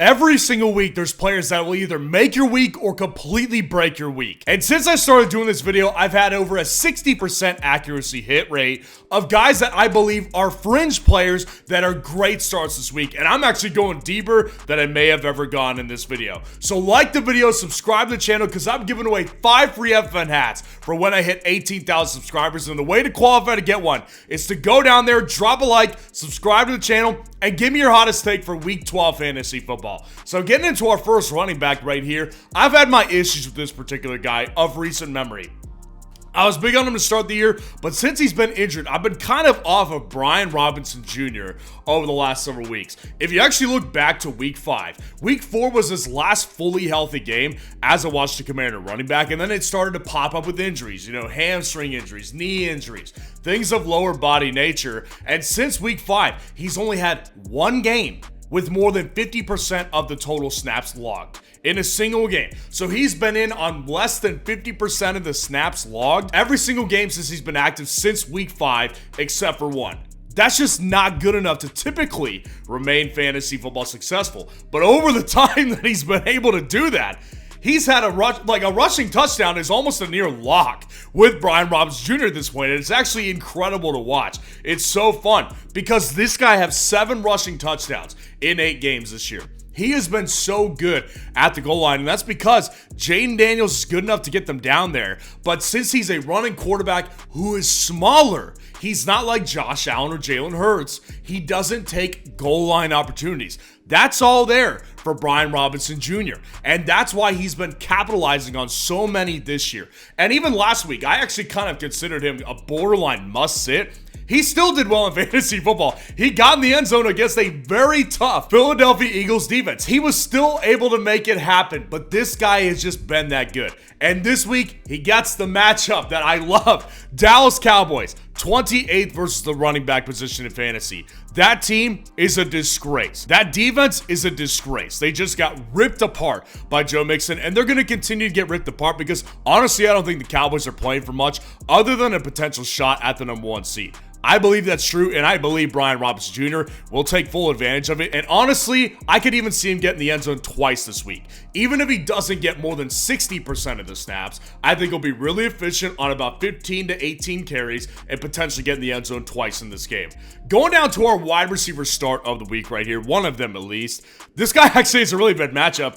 Every single week, there's players that will either make your week or completely break your week. And since I started doing this video, I've had over a 60% accuracy hit rate of guys that I believe are fringe players that are great starts this week. And I'm actually going deeper than I may have ever gone in this video. So like the video, subscribe to the channel, because I'm giving away 5 free FN hats for when I hit 18,000 subscribers. And the way to qualify to get one is to go down there, drop a like, subscribe to the channel, and give me your hottest take for week 12 fantasy football. So getting into our first running back right here, I've had my issues with this particular guy of recent memory. I was big on him to start the year, but since he's been injured, I've been kind of off of Brian Robinson Jr. over the last several weeks. If you actually look back to week 5, week 4 was his last fully healthy game as a Washington Commander running back, and then it started to pop up with injuries, hamstring injuries, knee injuries, things of lower body nature. And since week 5, he's only had one game with more than 50% of the total snaps logged in a single game. So he's been in on less than 50% of the snaps logged every single game since he's been active since week 5, except for one. That's just not good enough to typically remain fantasy football successful. But over the time that he's been able to do that, he's had a rushing touchdown is almost a near lock with Brian Robinson Jr. at this point, and it's actually incredible to watch. It's so fun because this guy has 7 rushing touchdowns in 8 games this year. He has been so good at the goal line, and that's because Jaden Daniels is good enough to get them down there. But since he's a running quarterback who is smaller, he's not like Josh Allen or Jalen Hurts. He doesn't take goal line opportunities. That's all there for Brian Robinson Jr. And that's why he's been capitalizing on so many this year. And even last week, I actually kind of considered him a borderline must-sit. He still did well in fantasy football. He got in the end zone against a very tough Philadelphia Eagles defense. He was still able to make it happen, but this guy has just been that good. And this week, he gets the matchup that I love. Dallas Cowboys, 28th versus the running back position in fantasy. That team is a disgrace. That defense is a disgrace. They just got ripped apart by Joe Mixon, and they're going to continue to get ripped apart because, honestly, I don't think the Cowboys are playing for much other than a potential shot at the #1 seed. I believe that's true, and I believe Brian Robinson Jr. will take full advantage of it. And honestly, I could even see him get in the end zone twice this week. Even if he doesn't get more than 60% of the snaps, I think he'll be really efficient on about 15 to 18 carries and potentially get in the end zone twice in this game. Going down to our wide receiver start of the week right here, one of them at least. This guy actually is a really bad matchup,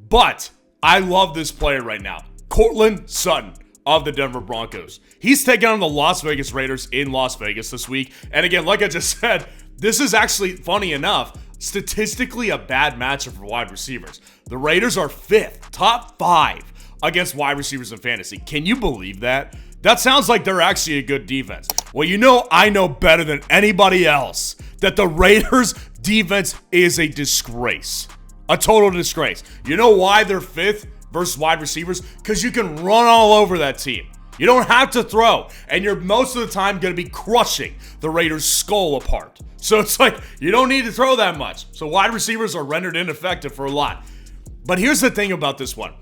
but I love this player right now. Courtland Sutton of the Denver Broncos. He's taking on the Las Vegas Raiders in Las Vegas this week. And again, like I just said, this is actually, funny enough, statistically a bad matchup for wide receivers. The Raiders are 5th, top 5 against wide receivers in fantasy. Can you believe that? That sounds like they're actually a good defense. Well, I know better than anybody else that the Raiders defense is a disgrace. A total disgrace. You know why they're 5th versus wide receivers? Because you can run all over that team. You don't have to throw, and you're most of the time going to be crushing the Raiders' skull apart. So it's like, you don't need to throw that much. So wide receivers are rendered ineffective for a lot. But here's the thing about this one.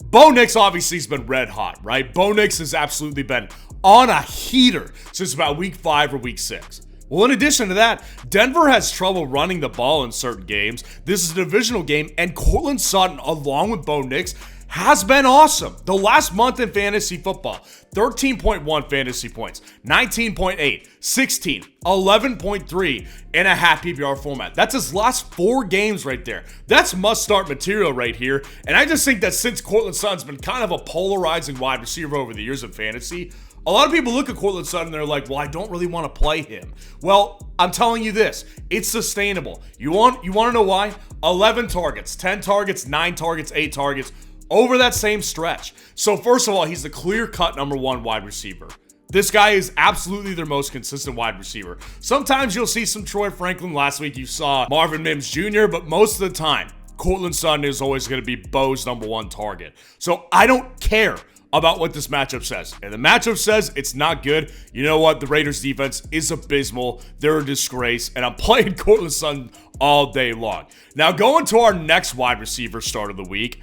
Bo Nix obviously has been red hot, right? Bo Nix has absolutely been on a heater since about week 5 or week 6. Well, in addition to that, Denver has trouble running the ball in certain games. This is a divisional game, and Courtland Sutton, along with Bo Nix, has been awesome. The last month in fantasy football, 13.1 fantasy points, 19.8, 16, 11.3 in a half PPR format. That's his last 4 games right there. That's must-start material right here. And I just think that since Courtland Sutton's been kind of a polarizing wide receiver over the years of fantasy, a lot of people look at Courtland Sutton and they're like, well, I don't really want to play him. Well, I'm telling you this, it's sustainable. You want to know why? 11 targets, 10 targets, 9 targets, 8 targets over that same stretch. So first of all, he's the clear-cut #1 wide receiver. This guy is absolutely their most consistent wide receiver. Sometimes you'll see some Troy Franklin. Last week you saw Marvin Mims Jr., but most of the time, Courtland Sutton is always going to be Bo's #1 target. So I don't care about what this matchup says. And the matchup says it's not good. You know what? The Raiders defense is abysmal. They're a disgrace. And I'm playing Courtland Sutton all day long. Now going to our next wide receiver start of the week.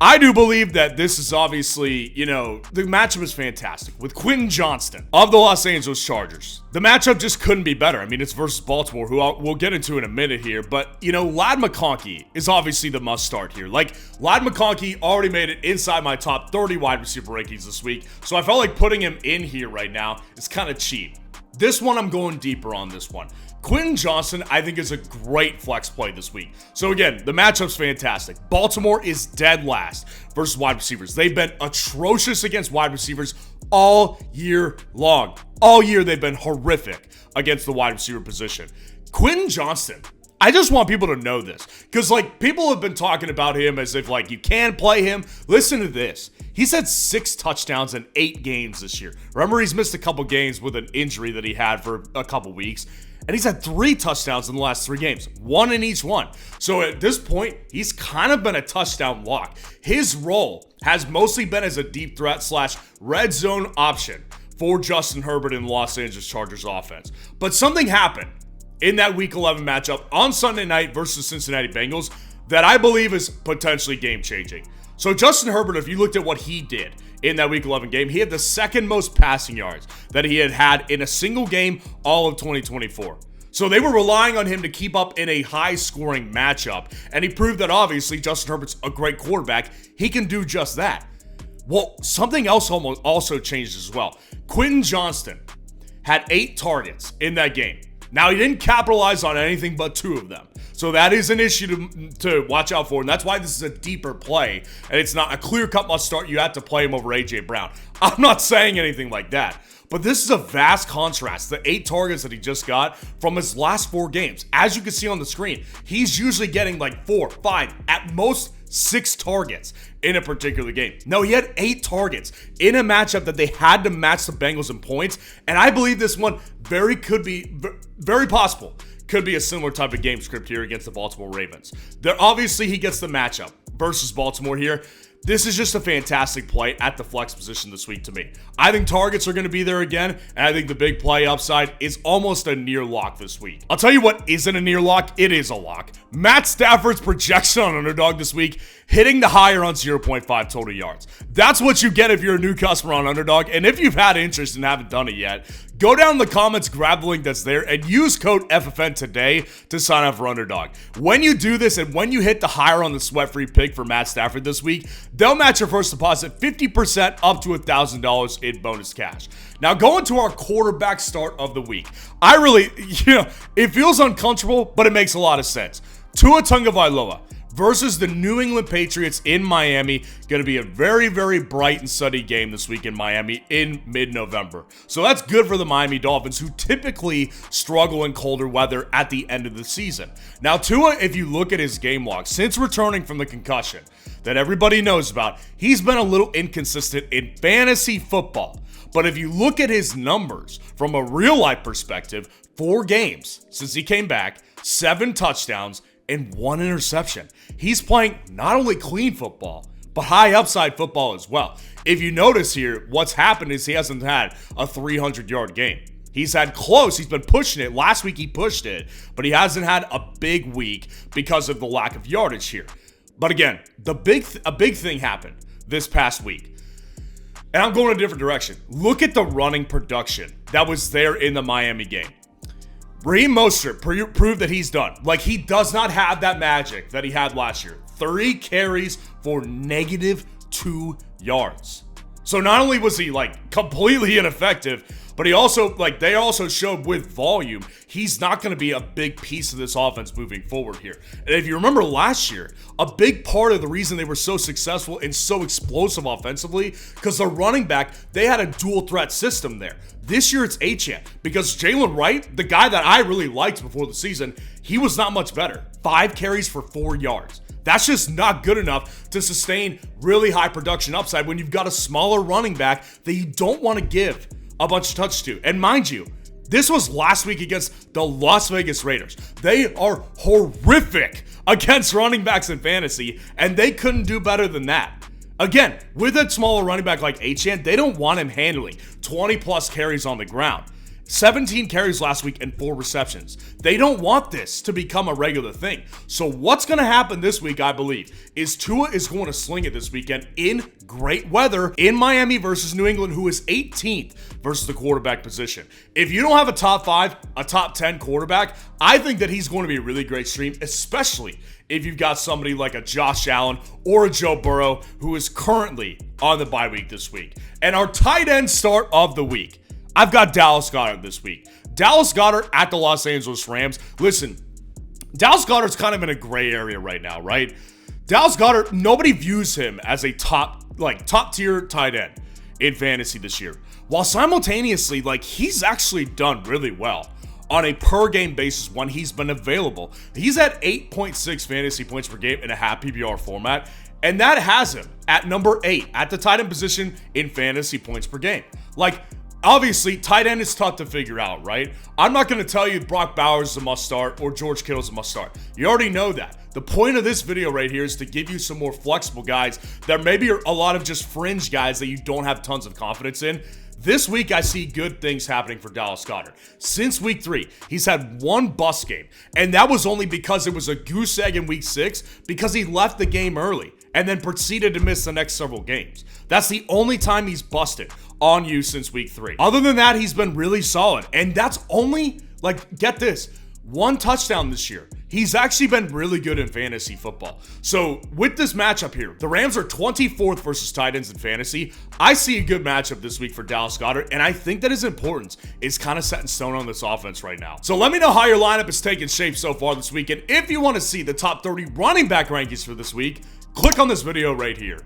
I do believe that this is obviously, the matchup is fantastic with Quentin Johnston of the Los Angeles Chargers. The matchup just couldn't be better. I mean, it's versus Baltimore, who we'll get into in a minute here. But, Ladd McConkey is obviously the must start here. Like, Ladd McConkey already made it inside my top 30 wide receiver rankings this week. So I felt like putting him in here right now is kind of cheap. This one, I'm going deeper on this one. Quentin Johnston, I think, is a great flex play this week. So again, the matchup's fantastic. Baltimore is dead last versus wide receivers. They've been atrocious against wide receivers all year long. All year, they've been horrific against the wide receiver position. Quentin Johnston, I just want people to know this, because people have been talking about him as if you can play him. Listen to this. He's had 6 touchdowns in 8 games this year. Remember, he's missed a couple games with an injury that he had for a couple weeks. And he's had 3 touchdowns in the last 3 games, 1 in each one. So at this point, he's kind of been a touchdown lock. His role has mostly been as a deep threat / red zone option for Justin Herbert in the Los Angeles Chargers offense. But something happened in that Week 11 matchup on Sunday night versus Cincinnati Bengals that I believe is potentially game-changing. So Justin Herbert, if you looked at what he did in that Week 11 game, he had the second most passing yards that he had in a single game all of 2024. So they were relying on him to keep up in a high-scoring matchup, and he proved that obviously Justin Herbert's a great quarterback. He can do just that. Well, something else also changed as well. Quentin Johnston had 8 targets in that game. Now, he didn't capitalize on anything but 2 of them. So that is an issue to watch out for, and that's why this is a deeper play, and it's not a clear-cut must start. You have to play him over A.J. Brown. I'm not saying anything like that, but this is a vast contrast, the 8 targets that he just got from his last 4 games. As you can see on the screen, he's usually getting 4, 5, at most 6 targets in a particular game. No, he had 8 targets in a matchup that they had to match the Bengals in points, and I believe this one very possible could be a similar type of game script here against the Baltimore Ravens. Obviously, he gets the matchup versus Baltimore here. This is just a fantastic play at the flex position this week to me. I think targets are going to be there again, and I think the big play upside is almost a near lock this week. I'll tell you what isn't a near lock. It is a lock. Matt Stafford's projection on Underdog this week, hitting the higher on 0.5 total yards. That's what you get if you're a new customer on Underdog, and if you've had interest and haven't done it yet, go down in the comments, grab the link that's there, and use code FFN today to sign up for Underdog. When you do this, and when you hit the higher on the sweat-free pick for Matt Stafford this week, they'll match your first deposit 50% up to $1,000 in bonus cash. Now, going to our quarterback start of the week. I really, it feels uncomfortable, but it makes a lot of sense. Tua Tagovailoa versus the New England Patriots in Miami. Going to be a very, very bright and sunny game this week in Miami in mid-November. So that's good for the Miami Dolphins, who typically struggle in colder weather at the end of the season. Now, Tua, if you look at his game log, since returning from the concussion that everybody knows about, he's been a little inconsistent in fantasy football. But if you look at his numbers from a real-life perspective, 4 games since he came back, 7 touchdowns, and 1 interception. He's playing not only clean football, but high upside football as well. If you notice here, what's happened is he hasn't had a 300-yard game. He's had close. He's been pushing it. Last week he pushed it, but he hasn't had a big week because of the lack of yardage here. But again, a big thing happened this past week. And I'm going a different direction. Look at the running production that was there in the Miami game. Raheem Mostert proved that he's done. He does not have that magic that he had last year. 3 carries for -2 yards. So not only was he completely ineffective, but he also they also showed with volume he's not going to be a big piece of this offense moving forward here. And if you remember last year, a big part of the reason they were so successful and so explosive offensively, because the running back, they had a dual threat system there. This year it's Achane, because Jalen Wright, the guy that I really liked before the season, he was not much better. 5 carries for 4 yards. That's just not good enough to sustain really high production upside when you've got a smaller running back that you don't want to give a bunch of touch to. And mind you, this was last week against the Las Vegas Raiders. They are horrific against running backs in fantasy, and they couldn't do better than that. Again, with a smaller running back like Achane, they don't want him handling 20-plus carries on the ground. 17 carries last week and 4 receptions. They don't want this to become a regular thing. So what's going to happen this week, I believe, is Tua is going to sling it this weekend in great weather in Miami versus New England, who is 18th versus the quarterback position. If you don't have a top 5, a top 10 quarterback, I think that he's going to be a really great stream, especially if you've got somebody like a Josh Allen or a Joe Burrow who is currently on the bye week this week. And our tight end start of the week, I've got Dallas Goedert this week. Dallas Goedert at the Los Angeles Rams. Listen, Dallas Goedert's kind of in a gray area right now, right? Dallas Goedert, nobody views him as a top tier tight end in fantasy this year. While simultaneously, he's actually done really well on a per game basis when he's been available. He's at 8.6 fantasy points per game in a half PPR format, and that has him at number 8 at the tight end position in fantasy points per game. Obviously, tight end is tough to figure out, right? I'm not going to tell you Brock Bowers is a must start or George Kittle's a must start. You already know that. The point of this video right here is to give you some more flexible guys. There may be a lot of just fringe guys that you don't have tons of confidence in. This week, I see good things happening for Dallas Goedert. Since week 3, he's had one bust game, and that was only because it was a goose egg in week 6 because he left the game early and then proceeded to miss the next several games. That's the only time he's busted on you since week 3. Other than that, he's been really solid, and that's only, get this, 1 touchdown this year. He's actually been really good in fantasy football. So with this matchup here, the Rams are 24th versus tight ends in fantasy. I see a good matchup this week for Dallas Goedert, and I think that his importance is kind of set in stone on this offense right now. So let me know how your lineup is taking shape so far this week, and if you want to see the top 30 running back rankings for this week, click on this video right here.